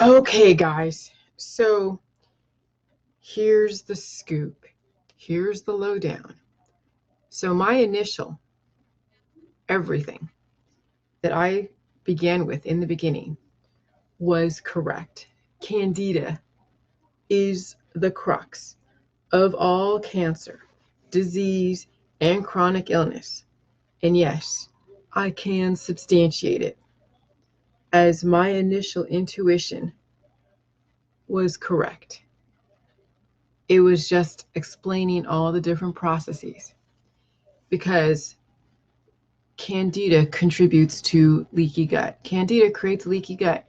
Okay, guys, so here's the scoop. Here's the lowdown. So my initial everything that I began with in the beginning was correct. Candida is the crux of all cancer, disease, and chronic illness. And yes, I can substantiate it as my initial intuition was correct. It was just explaining all the different processes because Candida contributes to leaky gut. Candida creates leaky gut.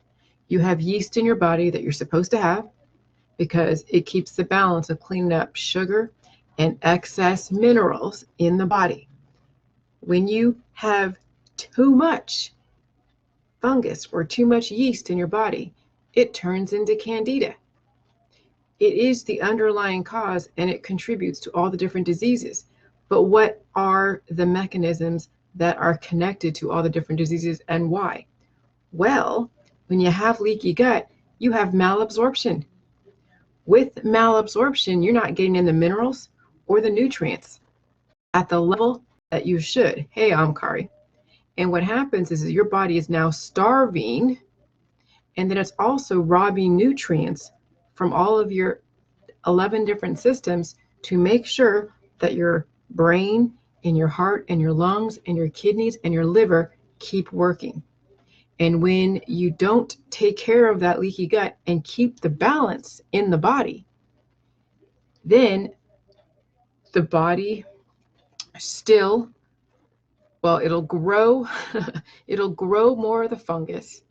You have yeast in your body that you're supposed to have because it keeps the balance of cleaning up sugar and excess minerals in the body. When you have too much fungus or too much yeast in your body, it turns into Candida. It is the underlying cause and it contributes to all the different diseases. But what are the mechanisms that are connected to all the different diseases and why? Well, when you have leaky gut, you have malabsorption. With malabsorption, you're not getting in the minerals or the nutrients at the level that you should. Hey, I'm Kari. And what happens is your body is now starving, and then it's also robbing nutrients from all of your 11 different systems to make sure that your brain and your heart and your lungs and your kidneys and your liver keep working. And when you don't take care of that leaky gut and keep the balance in the body, then the body still, well, it'll grow, it'll grow more of the fungus.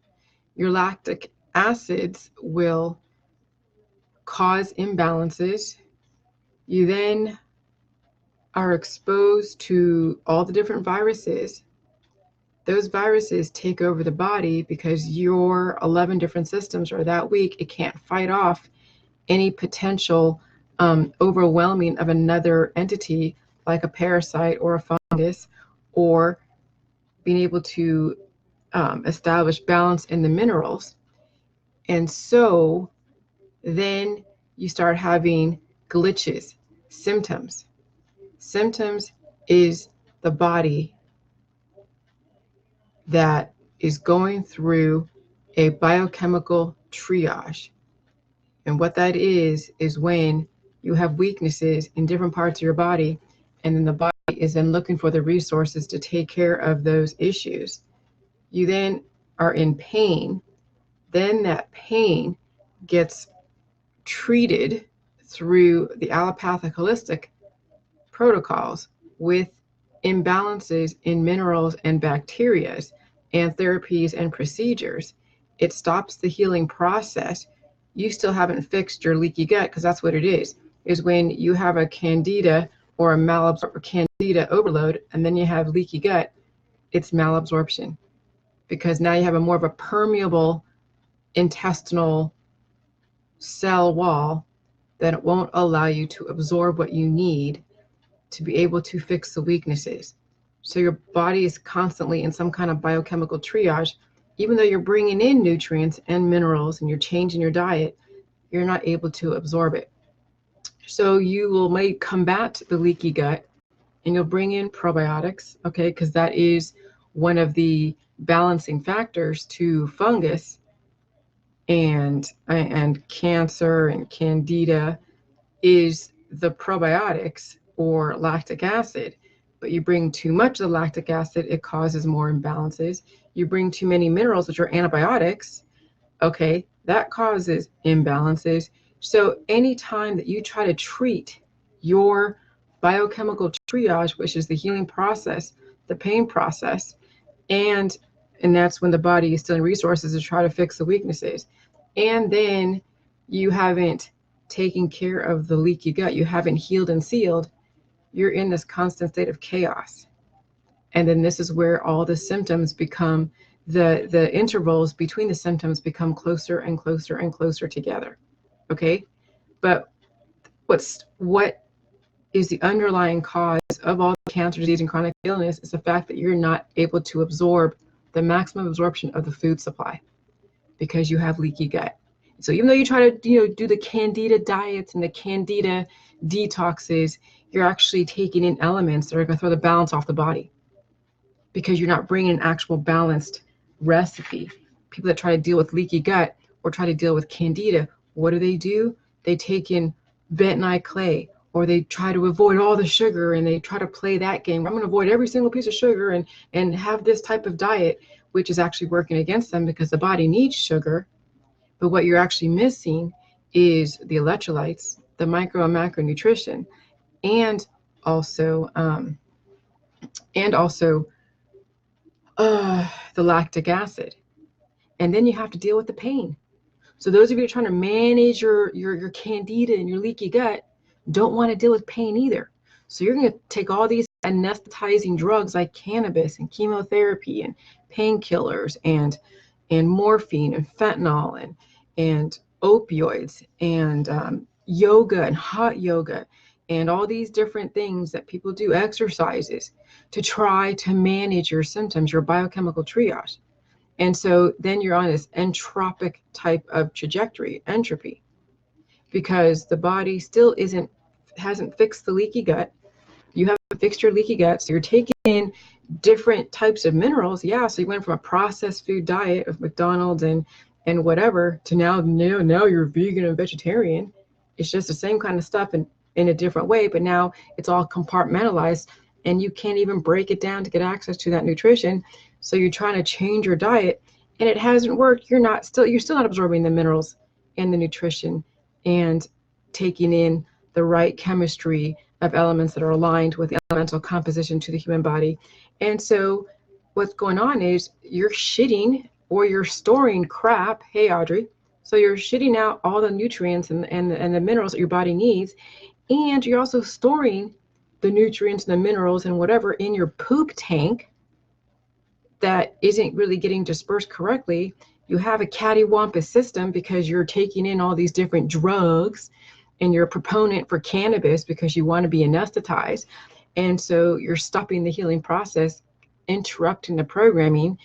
Your lactic acids will cause imbalances. You then are exposed to all the different viruses. Those viruses take over the body because your 11 different systems are that weak, it can't fight off any potential overwhelming of another entity like a parasite or a fungus, or being able to establish balance in the minerals. And so then you start having glitches, symptoms. Symptoms is the body that is going through a biochemical triage. And what that is when you have weaknesses in different parts of your body, and then the body is then looking for the resources to take care of those issues. You then are in pain. Then that pain gets treated through the allopathic holistic protocols with imbalances in minerals and bacteria and therapies and procedures. It stops the healing process. You still haven't fixed your leaky gut, because that's what it is when you have a candida or a malabsorption, candida overload, and then you have leaky gut, it's malabsorption, because now you have a more of a permeable intestinal cell wall that it won't allow you to absorb what you need to be able to fix the weaknesses. So your body is constantly in some kind of biochemical triage. Even though you're bringing in nutrients and minerals and you're changing your diet, you're not able to absorb it. So you will may combat the leaky gut and you'll bring in probiotics, okay, because that is one of the balancing factors to fungus and cancer and candida is the probiotics or lactic acid. But you bring too much of the lactic acid, it causes more imbalances. You bring too many minerals, which are antibiotics, okay, that causes imbalances. So anytime that you try to treat your biochemical triage, which is the healing process, the pain process, and that's when the body is stealing resources to try to fix the weaknesses, and then you haven't taken care of the leaky gut, you haven't healed and sealed, you're in this constant state of chaos. And then this is where all the symptoms become, the intervals between the symptoms become closer and closer and closer together. Okay, but what is the underlying cause of all cancer, disease, and chronic illness is the fact that you're not able to absorb the maximum absorption of the food supply because you have leaky gut. So even though you try to, do the Candida diets and the Candida detoxes, you're actually taking in elements that are going to throw the balance off the body because you're not bringing an actual balanced recipe. People that try to deal with leaky gut or try to deal with Candida, what do? They take in bentonite clay, or they try to avoid all the sugar and they try to play that game. I'm going to avoid every single piece of sugar and have this type of diet, which is actually working against them because the body needs sugar. But what you're actually missing is the electrolytes, the micro and macronutrition, and also the lactic acid. And then you have to deal with the pain. So those of you trying to manage your candida and your leaky gut don't want to deal with pain either. So you're going to take all these anesthetizing drugs like cannabis and chemotherapy and painkillers and morphine and fentanyl and opioids and yoga and hot yoga and all these different things that people do, exercises, to try to manage your symptoms, your biochemical triage. And so then you're on this entropic type of trajectory, entropy, because the body still hasn't fixed the leaky gut. You haven't fixed your leaky gut, so you're taking in different types of minerals. Yeah, so you went from a processed food diet of McDonald's and whatever to now you're vegan and vegetarian. It's just the same kind of stuff in a different way, but now it's all compartmentalized and you can't even break it down to get access to that nutrition. So you're trying to change your diet and it hasn't worked. You're still not absorbing the minerals and the nutrition and taking in the right chemistry of elements that are aligned with the elemental composition to the human body. And so what's going on is you're shitting or you're storing crap. Hey, Audrey. So you're shitting out all the nutrients and the minerals that your body needs. And you're also storing the nutrients and the minerals and whatever in your poop tank that isn't really getting dispersed correctly. You have a cattywampus system because you're taking in all these different drugs and you're a proponent for cannabis because you want to be anesthetized. And so you're stopping the healing process, interrupting the programming,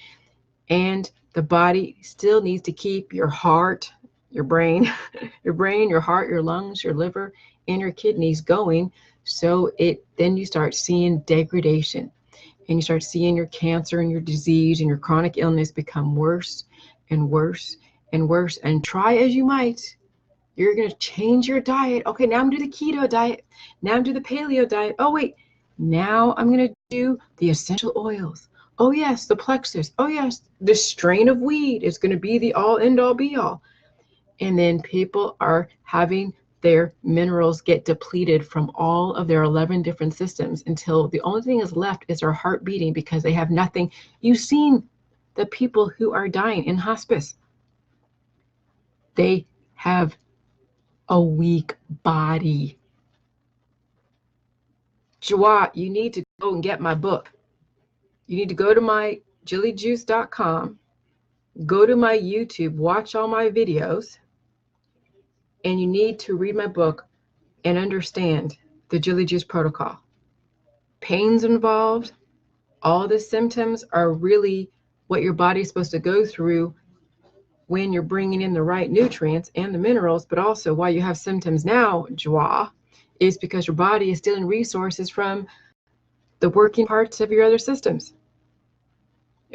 and the body still needs to keep your heart, your brain, your heart, your lungs, your liver, and your kidneys going. So then you start seeing degradation and you start seeing your cancer and your disease and your chronic illness become worse and worse and worse. And try as you might, you're going to change your diet. Okay, now I'm doing the keto diet. Now I'm doing the paleo diet. Oh, wait, now I'm going to do the essential oils. Oh, yes, the plexus. Oh, yes, the strain of weed is going to be the all end all be all. And then people are having their minerals get depleted from all of their 11 different systems until the only thing is left is their heart beating because they have nothing. You've seen the people who are dying in hospice. They have a weak body. Jawat, you need to go and get my book. You need to go to my jillyjuice.com, go to my YouTube, watch all my videos, and you need to read my book and understand the Jilly Juice protocol. Pain's involved. All the symptoms are really what your body's supposed to go through when you're bringing in the right nutrients and the minerals, but also why you have symptoms now, Jwa, is because your body is stealing resources from the working parts of your other systems.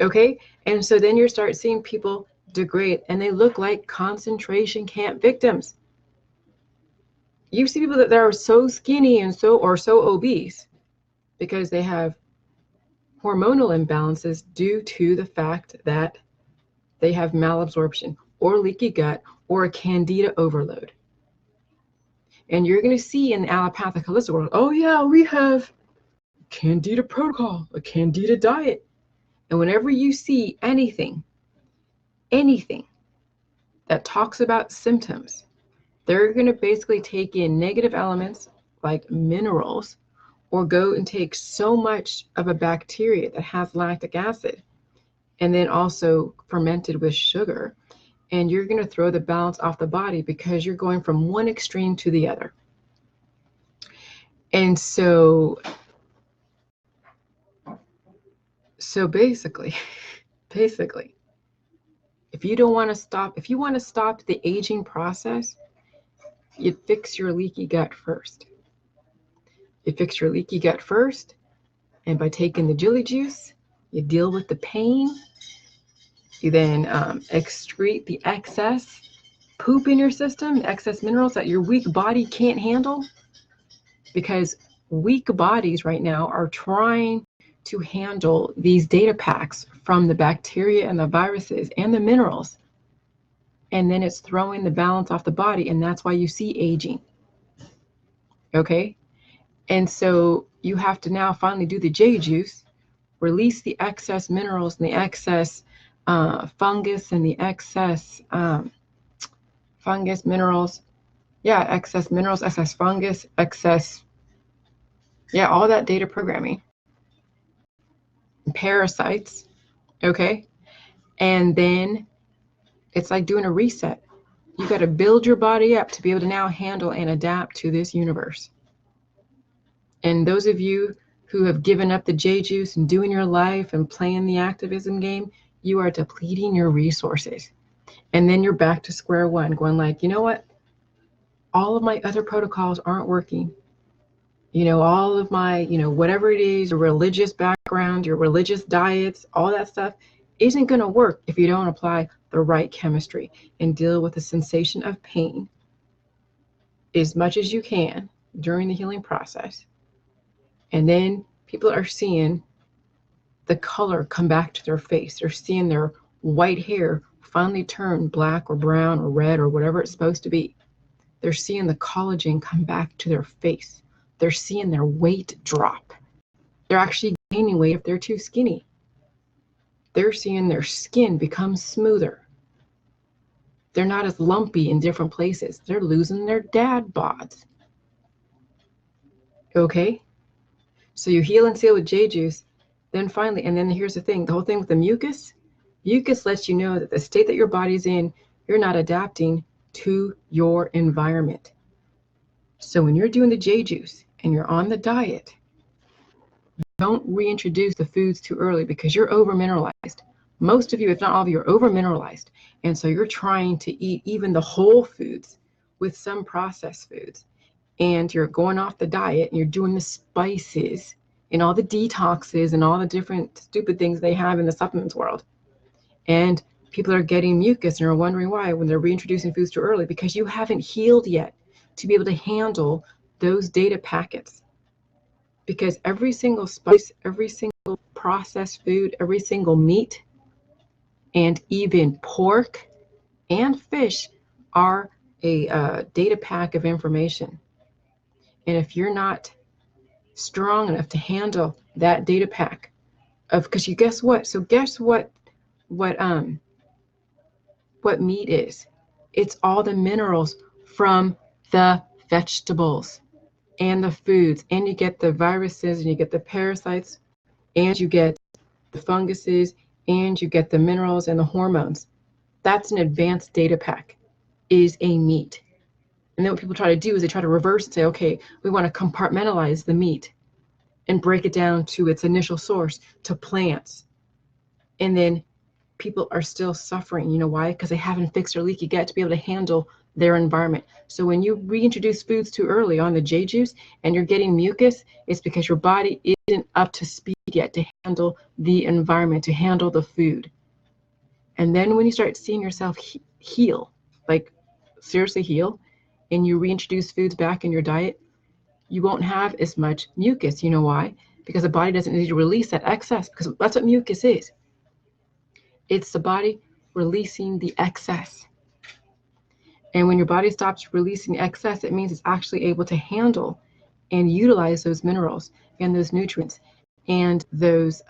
Okay? And so then you start seeing people degrade and they look like concentration camp victims. You see people that are so skinny and so obese because they have hormonal imbalances due to the fact that they have malabsorption or leaky gut or a candida overload. And you're going to see in the allopathic holistic world, oh yeah, we have candida protocol, a candida diet. And whenever you see anything that talks about symptoms, they're going to basically take in negative elements like minerals or go and take so much of a bacteria that has lactic acid and then also fermented with sugar. And you're going to throw the balance off the body because you're going from one extreme to the other. And so basically, If you don't want to stop, if you want to stop the aging process, you fix your leaky gut first. You fix your leaky gut first, and by taking the Jilly juice, you deal with the pain. You then excrete the excess poop in your system, excess minerals that your weak body can't handle, because weak bodies right now are trying to handle these data packs from the bacteria and the viruses and the minerals. And then it's throwing the balance off the body, and that's why you see aging. Okay? And so you have to now finally do the J juice, release the excess minerals and the excess fungus and the excess fungus, minerals. Yeah, excess minerals, excess fungus, excess, all that data programming. Parasites, okay? And then it's like doing a reset. You got to build your body up to be able to now handle and adapt to this universe. And those of you who have given up the J juice and doing your life and playing the activism game, you are depleting your resources. And then you're back to square one, going like, you know what? All of my other protocols aren't working. You know, all of my, whatever it is, your religious background, your religious diets, all that stuff isn't going to work if you don't apply the right chemistry and deal with the sensation of pain as much as you can during the healing process. And then people are seeing the color come back to their face. They're seeing their white hair finally turn black or brown or red or whatever it's supposed to be. They're seeing the collagen come back to their face. They're seeing their weight drop. They're actually gaining weight if they're too skinny. They're seeing their skin become smoother. They're not as lumpy in different places. They're losing their dad bods. Okay? So you heal and seal with J juice. Then finally, and then here's the thing, the whole thing with the mucus lets you know that the state that your body's in, you're not adapting to your environment. So when you're doing the J juice and you're on the diet, don't reintroduce the foods too early because you're over mineralized. Most of you, if not all of you, are over mineralized. And so you're trying to eat even the whole foods with some processed foods. And you're going off the diet and you're doing the spices and all the detoxes and all the different stupid things they have in the supplements world. And people are getting mucus and are wondering why when they're reintroducing foods too early, because you haven't healed yet to be able to handle those data packets. Because every single spice, every single processed food, every single meat, and even pork and fish are a data pack of information. And if you're not strong enough to handle that data pack of, because you guess what? So guess what meat is? It's all the minerals from the vegetables and the foods, and you get the viruses and you get the parasites and you get the funguses and you get the minerals and the hormones. That's an advanced data pack, is a meat. And then what people try to do is they try to reverse and say, okay, we want to compartmentalize the meat and break it down to its initial source, to plants. And then people are still suffering. You know why? Because they haven't fixed their leaky gut to be able to handle their environment. So when you reintroduce foods too early on the J juice and you're getting mucus, it's because your body isn't up to speed yet to handle the environment, to handle the food. And then when you start seeing yourself heal, like seriously heal, and you reintroduce foods back in your diet, you won't have as much mucus. You know why? Because the body doesn't need to release that excess, because that's what mucus is. It's the body releasing the excess. And when your body stops releasing excess, it means it's actually able to handle and utilize those minerals and those nutrients and those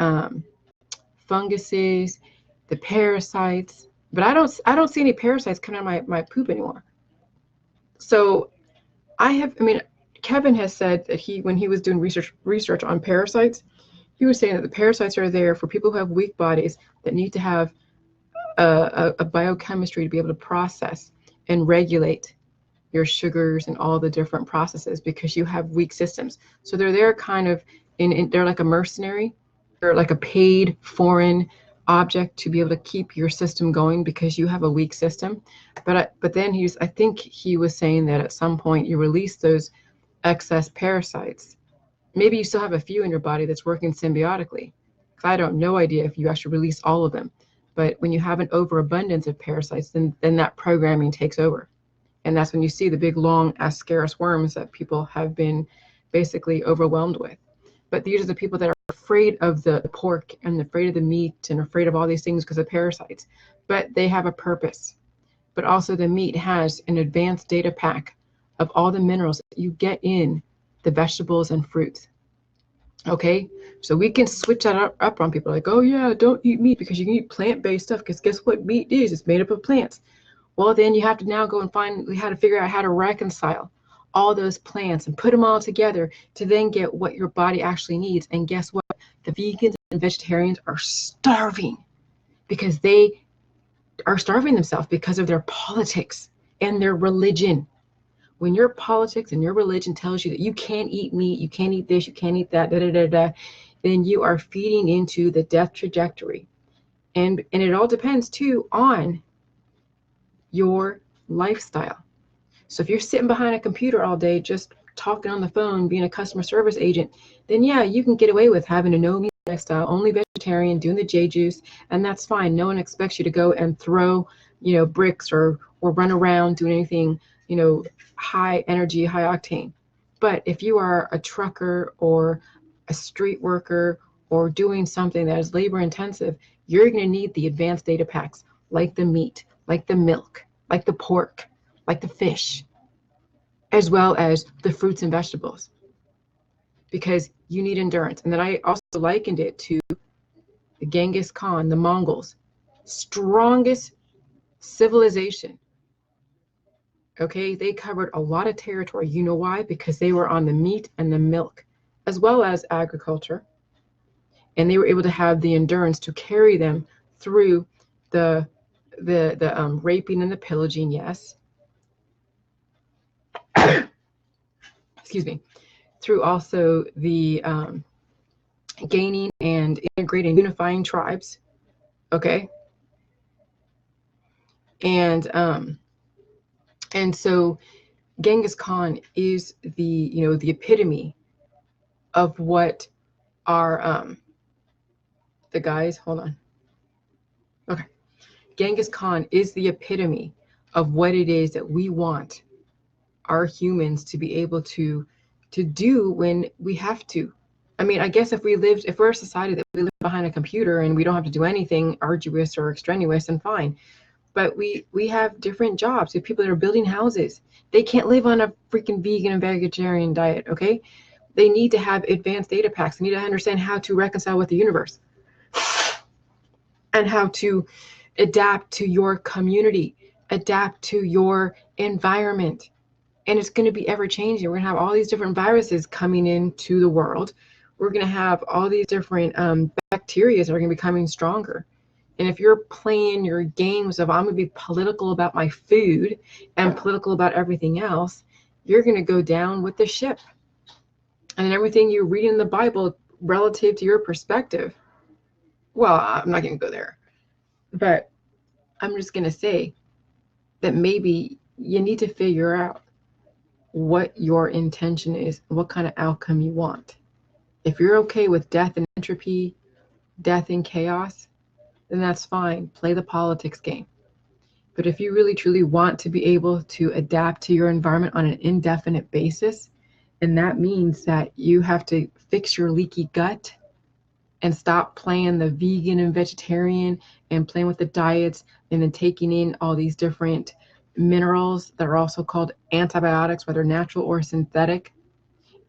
funguses, the parasites. But I don't see any parasites coming out of my poop anymore. So Kevin has said that when he was doing research on parasites, he was saying that the parasites are there for people who have weak bodies that need to have a biochemistry to be able to process and regulate your sugars and all the different processes, because you have weak systems. So they're there kind of they're like a mercenary. They're like a paid foreign object to be able to keep your system going because you have a weak system. But then I think he was saying that at some point you release those excess parasites. Maybe you still have a few in your body that's working symbiotically. I don't no idea if you actually release all of them. But when you have an overabundance of parasites, then that programming takes over. And that's when you see the big long ascaris worms that people have been basically overwhelmed with. But these are the people that are afraid of the pork and afraid of the meat and afraid of all these things because of parasites. But they have a purpose. But also the meat has an advanced data pack of all the minerals that you get in the vegetables and fruits. Okay, so we can switch that up on people like, oh yeah, don't eat meat because you can eat plant-based stuff, because guess what meat is? It's made up of plants. Well, then you have to now go and find how to figure out how to reconcile all those plants and put them all together to then get what your body actually needs. And guess what? The vegans and vegetarians are starving because they are starving themselves because of their politics and their religion. When your politics and your religion tells you that you can't eat meat, you can't eat this, you can't eat that, then you are feeding into the death trajectory. And it all depends too on your lifestyle. So if you're sitting behind a computer all day just talking on the phone, being a customer service agent, then yeah, you can get away with having a no meat lifestyle, only vegetarian, doing the J juice, and that's fine. No one expects you to go and throw, bricks or run around doing anything, high energy, high octane. But if you are a trucker or a street worker or doing something that is labor intensive, you're going to need the advanced data packs like the meat, like the milk, like the pork, like the fish, as well as the fruits and vegetables, because you need endurance. And then I also likened it to the Genghis Khan, the Mongols, strongest civilization. Okay, they covered a lot of territory. You know why? Because they were on the meat and the milk, as well as agriculture. And they were able to have the endurance to carry them through the raping and the pillaging, yes. Excuse me. Through also the gaining and integrating, unifying tribes. Okay. And so Genghis Khan is the epitome of what our the guys, hold on. Okay. Genghis Khan is the epitome of what it is that we want our humans to be able to do when we have to. I mean, I guess if we're a society that we live behind a computer and we don't have to do anything arduous or extraneous, then fine. But we have different jobs. We have people that are building houses. They can't live on a freaking vegan and vegetarian diet, okay? They need to have advanced data packs. They need to understand how to reconcile with the universe and how to adapt to your community, adapt to your environment. And it's going to be ever changing. We're going to have all these different viruses coming into the world. We're going to have all these different bacteria that are going to be becoming stronger. And if you're playing your games of I'm going to be political about my food and political about everything else, you're going to go down with the ship. And everything you read in the Bible relative to your perspective, well, I'm not going to go there. But I'm just going to say that maybe you need to figure out what your intention is, what kind of outcome you want. If you're okay with death and entropy, death and chaos, then that's fine. Play the politics game. But if you really truly want to be able to adapt to your environment on an indefinite basis, and that means that you have to fix your leaky gut and stop playing the vegan and vegetarian and playing with the diets and then taking in all these different minerals that are also called antibiotics, whether natural or synthetic,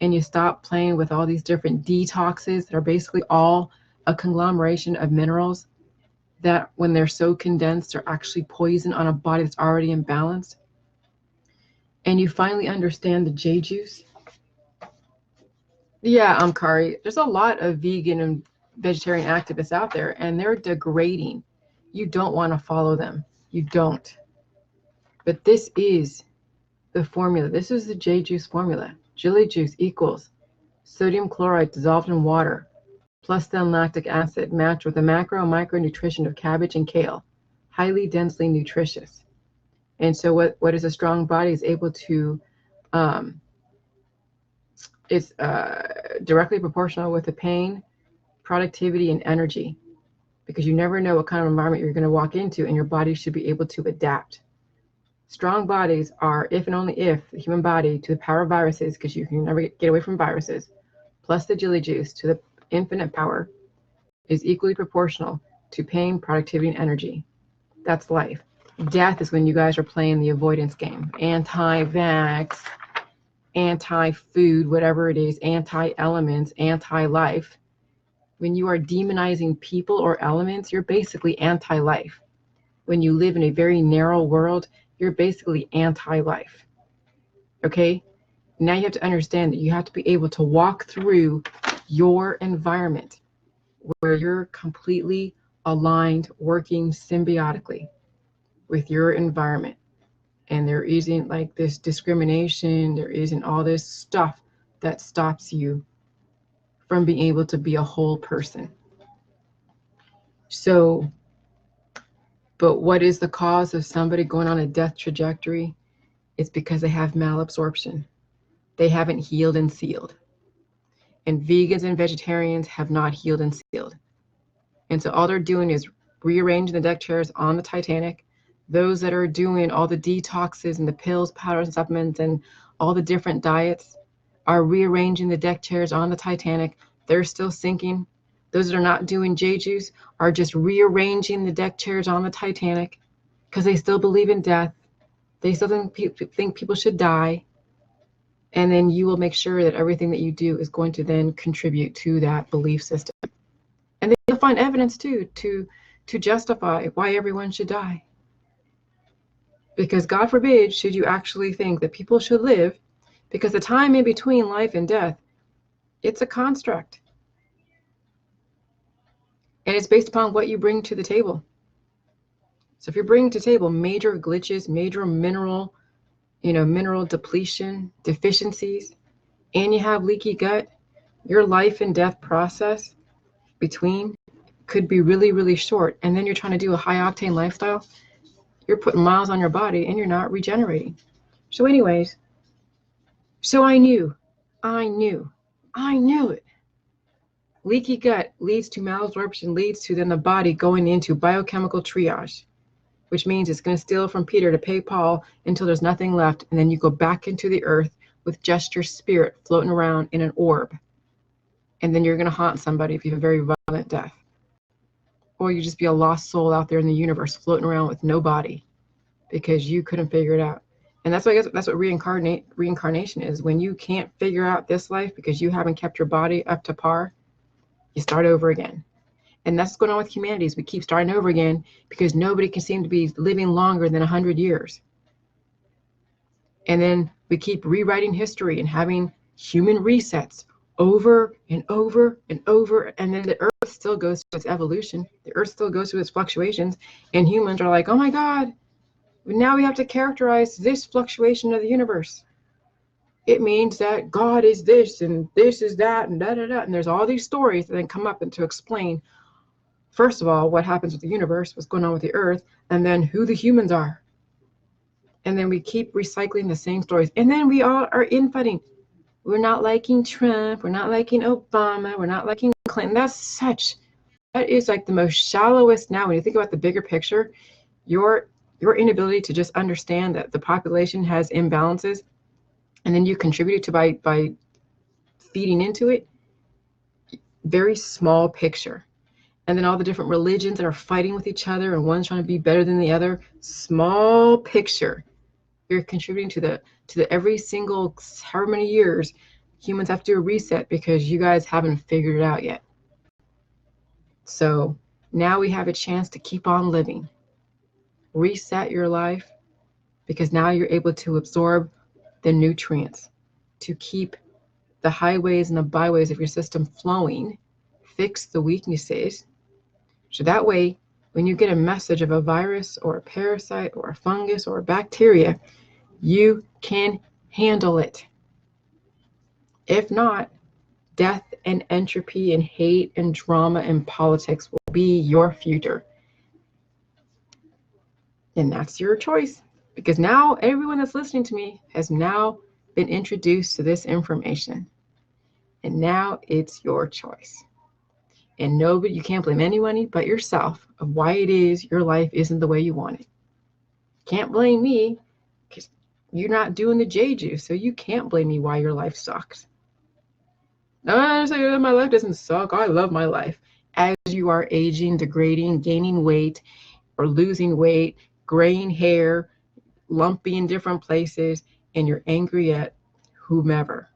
and you stop playing with all these different detoxes that are basically all a conglomeration of minerals that when they're so condensed are actually poison on a body that's already imbalanced, and you finally understand the J juice. Yeah, Kari, there's a lot of vegan and vegetarian activists out there, and they're degrading. You don't want to follow them. You don't. But this is the formula. This is the J juice formula. Chili juice equals sodium chloride dissolved in water plus then lactic acid, matched with the macro and micro nutrition of cabbage and kale, highly densely nutritious. And so what is a strong body is able to, it's directly proportional with the pain, productivity, and energy, because you never know what kind of environment you're going to walk into, and your body should be able to adapt. Strong bodies are, if and only if, the human body to the power of viruses, because you can never get away from viruses, plus the jelly juice to the infinite power, is equally proportional to pain, productivity, and energy. That's life. Death is when you guys are playing the avoidance game. Anti-vax, anti-food, whatever it is, anti-elements, anti-life. When you are demonizing people or elements, you're basically anti-life. When you live in a very narrow world, you're basically anti-life. Okay? Now you have to understand that you have to be able to walk through your environment where you're completely aligned, working symbiotically with your environment. And there isn't like this discrimination, there isn't all this stuff that stops you from being able to be a whole person. So, but what is the cause of somebody going on a death trajectory? It's because they have malabsorption. They haven't healed and sealed. And vegans and vegetarians have not healed and sealed. And so all they're doing is rearranging the deck chairs on the Titanic. Those that are doing all the detoxes and the pills, powders, and supplements and all the different diets are rearranging the deck chairs on the Titanic. They're still sinking. Those that are not doing J juice are just rearranging the deck chairs on the Titanic because they still believe in death. They still think people should die. And then you will make sure that everything that you do is going to then contribute to that belief system. And then you'll find evidence too to justify why everyone should die. Because God forbid, should you actually think that people should live, because the time in between life and death, it's a construct. And it's based upon what you bring to the table. So if you're bringing to the table major glitches, major mineral depletion, deficiencies, and you have leaky gut, your life and death process between could be really, really short. And then you're trying to do a high octane lifestyle. You're putting miles on your body and you're not regenerating. So anyways, so I knew it. Leaky gut leads to malabsorption, leads to then the body going into biochemical triage, which means it's going to steal from Peter to pay Paul until there's nothing left. And then you go back into the earth with just your spirit floating around in an orb. And then you're going to haunt somebody if you have a very violent death. Or you just be a lost soul out there in the universe floating around with no body because you couldn't figure it out. And that's what reincarnation is. When you can't figure out this life because you haven't kept your body up to par, you start over again. And that's what's going on with humanity is we keep starting over again because nobody can seem to be living longer than 100 years. And then we keep rewriting history and having human resets over and over and over. And then the earth still goes through its evolution. The earth still goes through its fluctuations. And humans are like, oh my God, now we have to characterize this fluctuation of the universe. It means that God is this and this is that and da da da. And there's all these stories that then come up and to explain, first of all, what happens with the universe, what's going on with the earth, and then who the humans are. And then we keep recycling the same stories. And then we all are infighting. We're not liking Trump. We're not liking Obama. We're not liking Clinton. That is like the most shallowest now. When you think about the bigger picture, your inability to just understand that the population has imbalances, and then you contribute to by feeding into it, very small picture. And then all the different religions that are fighting with each other and one's trying to be better than the other, small picture. You're contributing to the every single however many years humans have to do a reset because you guys haven't figured it out yet. So now we have a chance to keep on living. Reset your life because now you're able to absorb the nutrients to keep the highways and the byways of your system flowing, fix the weaknesses. So that way, when you get a message of a virus or a parasite or a fungus or a bacteria, you can handle it. If not, Death and entropy and hate and drama and politics will be your future. And that's your choice. Because now everyone that's listening to me has now been introduced to this information. And now it's your choice. And nobody, you can't blame anyone but yourself of why it is your life isn't the way you want it. Can't blame me because you're not doing the J juice, so you can't blame me why your life sucks. No, I say my life doesn't suck. I love my life. As you are aging, degrading, gaining weight, or losing weight, graying hair, lumpy in different places, and you're angry at whomever.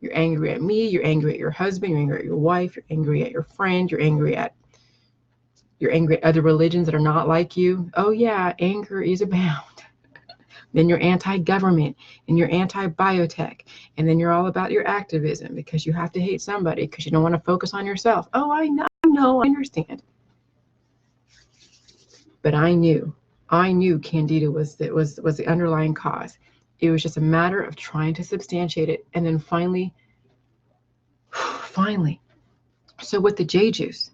You're angry at me, you're angry at your husband, you're angry at your wife, you're angry at your friend, you're angry at other religions that are not like you. Oh yeah, anger is abound. Then you're anti-government and you're anti-biotech. And then you're all about your activism because you have to hate somebody because you don't want to focus on yourself. Oh, I know, I understand. But I knew Candida was the underlying cause. It was just a matter of trying to substantiate it. And then finally. So with the J juice,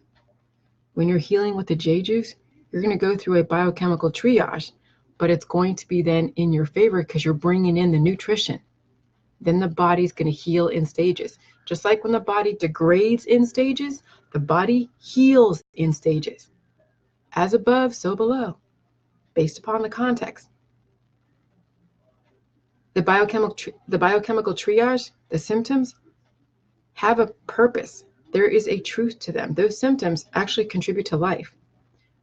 when you're healing with the J juice, you're going to go through a biochemical triage, but it's going to be then in your favor because you're bringing in the nutrition. Then the body's going to heal in stages. Just like when the body degrades in stages, the body heals in stages. As above, so below, based upon the context. The biochemical triage, the symptoms, have a purpose. There is a truth to them. Those symptoms actually contribute to life.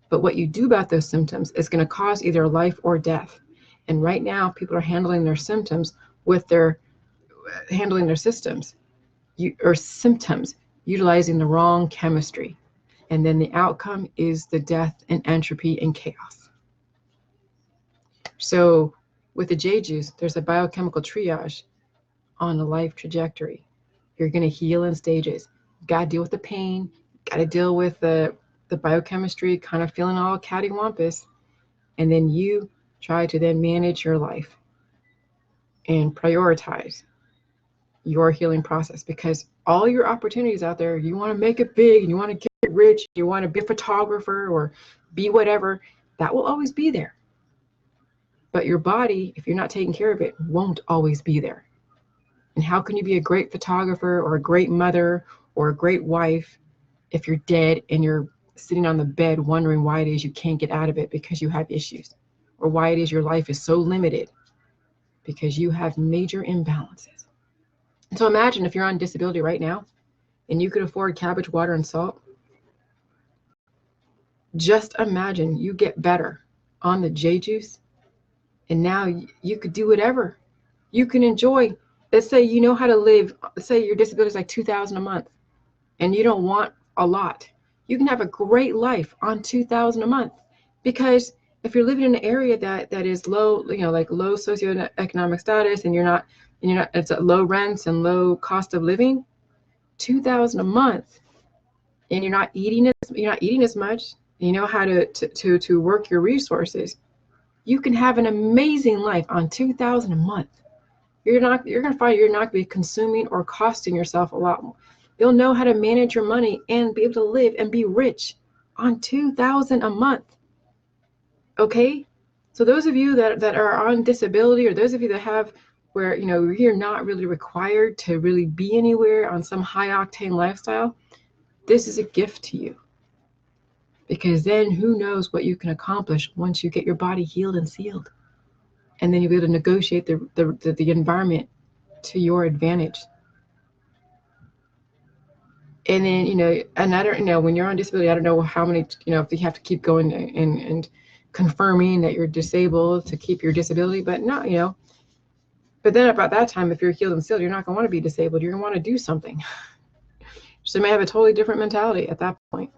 But what you do about those symptoms is going to cause either life or death. And right now, people are handling their symptoms symptoms, utilizing the wrong chemistry. And then the outcome is the death and entropy and chaos. So with the J juice, there's a biochemical triage on a life trajectory. You're going to heal in stages. You've got to deal with the pain, got to deal with the biochemistry, kind of feeling all cattywampus. And then you try to then manage your life and prioritize your healing process, because all your opportunities out there, you want to make it big and you want to get rich, you want to be a photographer or be whatever, that will always be there. But your body, if you're not taking care of it, won't always be there. And how can you be a great photographer or a great mother or a great wife if you're dead and you're sitting on the bed wondering why it is you can't get out of it because you have issues, or why it is your life is so limited because you have major imbalances? And so imagine if you're on disability right now and you could afford cabbage, water, and salt. Just imagine you get better on the J juice, and now you could do whatever. You can enjoy. Let's say you know how to live. Let's say your disability is like $2,000 a month, and you don't want a lot. You can have a great life on $2,000 a month, because if you're living in an area that is low, like low socioeconomic status, and you're not, it's at low rents and low cost of living, $2,000 a month, and you're not eating as much. You know how to work your resources. You can have an amazing life on $2,000 a month. You're going to find you're not going to be consuming or costing yourself a lot more. You'll know how to manage your money and be able to live and be rich on $2,000 a month. Okay? So those of you that are on disability, or those of you that have where you're not really required to really be anywhere on some high octane lifestyle, this is a gift to you. Because then who knows what you can accomplish once you get your body healed and sealed. And then you'll be able to negotiate the environment to your advantage. And then, and I don't know, when you're on disability, I don't know how many, if you have to keep going and confirming that you're disabled to keep your disability, but not, but then about that time, if you're healed and sealed, you're not going to want to be disabled. You're going to want to do something. So you may have a totally different mentality at that point.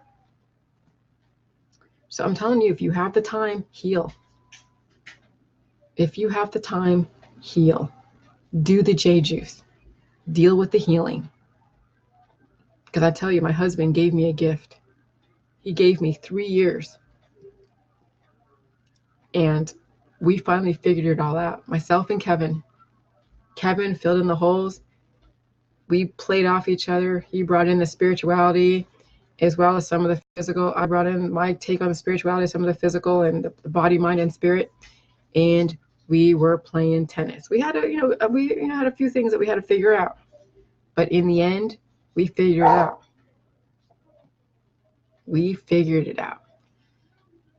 So I'm telling you, if you have the time, heal. If you have the time, heal. Do the J juice. Deal with the healing. Because I tell you, my husband gave me a gift. He gave me 3 years. And we finally figured it all out. Myself and Kevin. Kevin filled in the holes. we played off each other. You brought in the spirituality as well as some of the physical. I brought in my take on the spirituality, some of the physical and the body, mind, and spirit. And we were playing tennis. We had had a few things that we had to figure out. But in the end, we figured it out. We figured it out.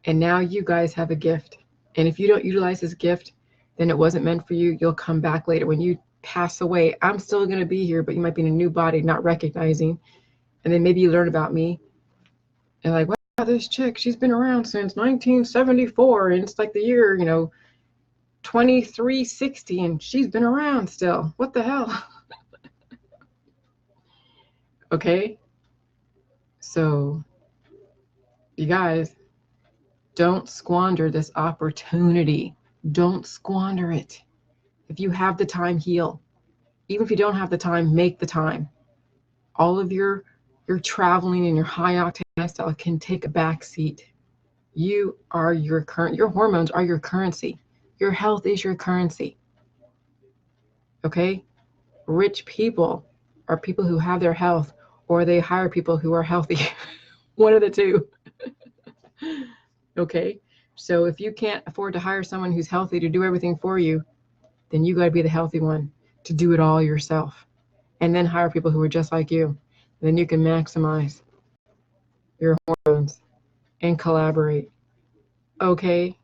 And now you guys have a gift. And if you don't utilize this gift, then it wasn't meant for you. You'll come back later. When you pass away, I'm still going to be here, but you might be in a new body, not recognizing. And then maybe you learn about me. And like, wow, this chick, she's been around since 1974. And it's like the year, 2360. And she's been around still. What the hell? Okay. So, you guys, don't squander this opportunity. Don't squander it. If you have the time, heal. Even if you don't have the time, make the time. All of your traveling and your high octane lifestyle can take a back seat. Your hormones are your currency. Your health is your currency. Okay? Rich people are people who have their health, or they hire people who are healthy. One of the two. Okay? So if you can't afford to hire someone who's healthy to do everything for you, then you got to be the healthy one to do it all yourself. And then hire people who are just like you. And then you can maximize your hormones and collaborate. Okay?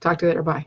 Talk to you later. Bye.